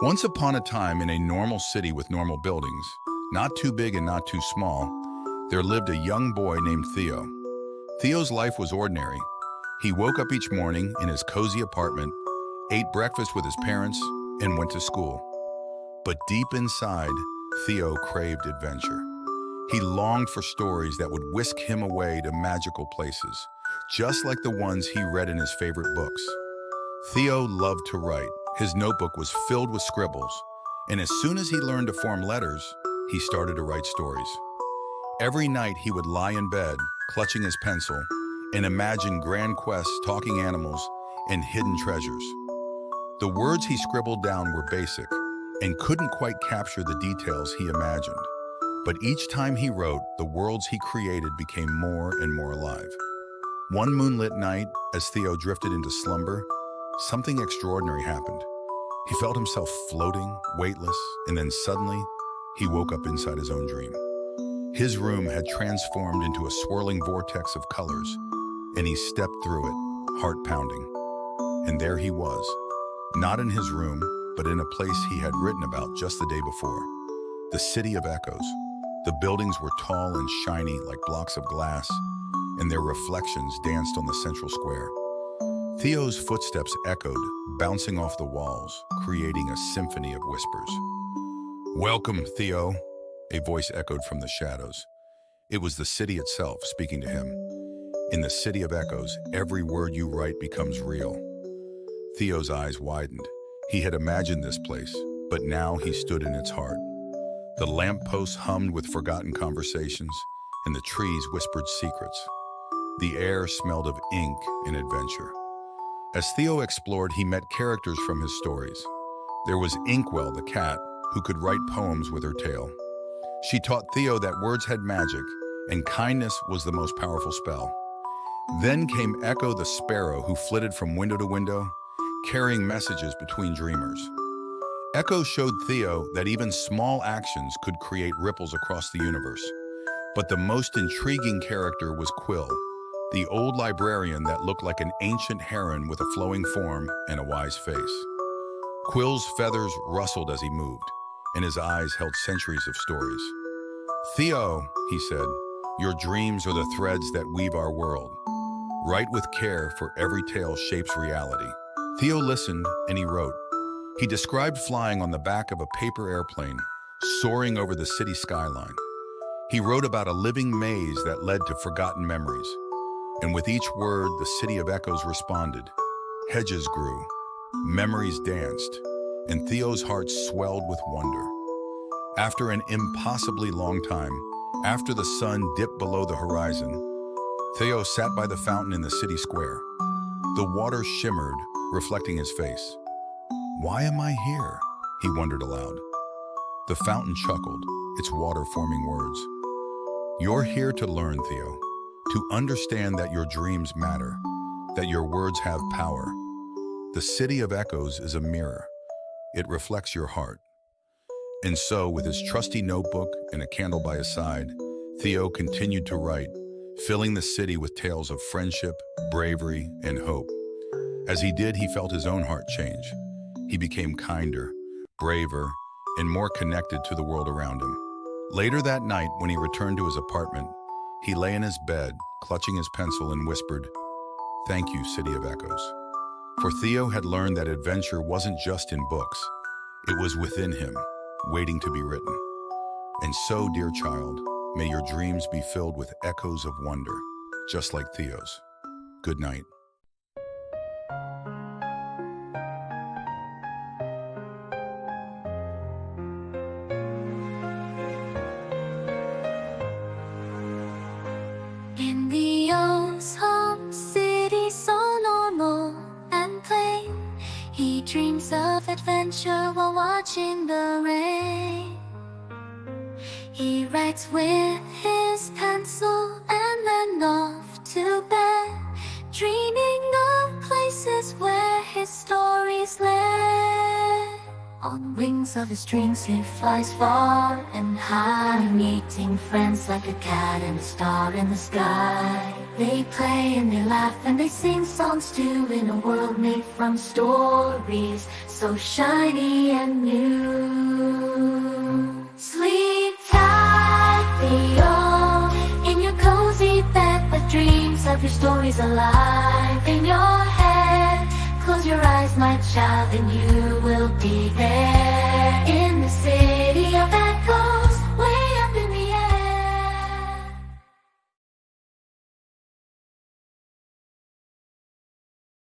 Once upon a time, in a normal city with normal buildings, not too big and not too small, there lived a young boy named Theo. Theo's life was ordinary. He woke up each morning in his cozy apartment, ate breakfast with his parents, and went to school. But deep inside, Theo craved adventure. He longed for stories that would whisk him away to magical places, just like the ones he read in his favorite books. Theo loved to write. His notebook was filled with scribbles, and as soon as he learned to form letters, he started to write stories. Every night he would lie in bed, clutching his pencil, and imagine grand quests, talking animals, and hidden treasures. The words he scribbled down were basic and couldn't quite capture the details he imagined. But each time he wrote, the worlds he created became more and more alive. One moonlit night, as Theo drifted into slumber, something extraordinary happened. He felt himself floating, weightless, and then suddenly, he woke up inside his own dream. His room had transformed into a swirling vortex of colors, and he stepped through it, heart pounding. And there he was, not in his room, but in a place he had written about just the day before. The City of Echoes. The buildings were tall and shiny like blocks of glass, and their reflections danced on the central square. Theo's footsteps echoed, bouncing off the walls, creating a symphony of whispers. "Welcome, Theo," a voice echoed from the shadows. It was the city itself speaking to him. In the City of Echoes, every word you write becomes real. Theo's eyes widened. He had imagined this place, but now he stood in its heart. The lampposts hummed with forgotten conversations, and the trees whispered secrets. The air smelled of ink and adventure. As Theo explored, he met characters from his stories. There was Inkwell, the cat, who could write poems with her tail. She taught Theo that words had magic, and kindness was the most powerful spell. Then came Echo the sparrow, who flitted from window to window, carrying messages between dreamers. Echo showed Theo that even small actions could create ripples across the universe. But the most intriguing character was Quill, the old librarian that looked like an ancient heron with a flowing form and a wise face. Quill's feathers rustled as he moved, and his eyes held centuries of stories. "Theo," he said, "your dreams are the threads that weave our world. Write with care, for every tale shapes reality." Theo listened, and he wrote. He described flying on the back of a paper airplane, soaring over the city skyline. He wrote about a living maze that led to forgotten memories. And with each word, the City of Echoes responded. Hedges grew, memories danced, and Theo's heart swelled with wonder. After an impossibly long time, after the sun dipped below the horizon, Theo sat by the fountain in the city square. The water shimmered, reflecting his face. "Why am I here?" he wondered aloud. The fountain chuckled, its water forming words. "You're here to learn, Theo, to understand that your dreams matter, that your words have power. The City of Echoes is a mirror. It reflects your heart." And so, with his trusty notebook and a candle by his side, Theo continued to write, filling the city with tales of friendship, bravery, and hope. As he did, he felt his own heart change. He became kinder, braver, and more connected to the world around him. Later that night, when he returned to his apartment, he lay in his bed, clutching his pencil, and whispered, "Thank you, City of Echoes." For Theo had learned that adventure wasn't just in books. It was within him, waiting to be written. And so, dear child, may your dreams be filled with echoes of wonder, just like Theo's. Good night. In Theo's home city, so normal and plain, he dreams of adventure while watching the rain. He writes with his pencil and then off to bed, dreaming of places where his stories led. On wings of his dreams he flies far and high, meeting friends like a cat and a star in the sky. They play and they laugh and they sing songs too, in a world made from stories so shiny and new. Sleep tight, Theo, in your cozy bed with dreams of your stories alive in your head. Close your eyes, my child, and you will be there.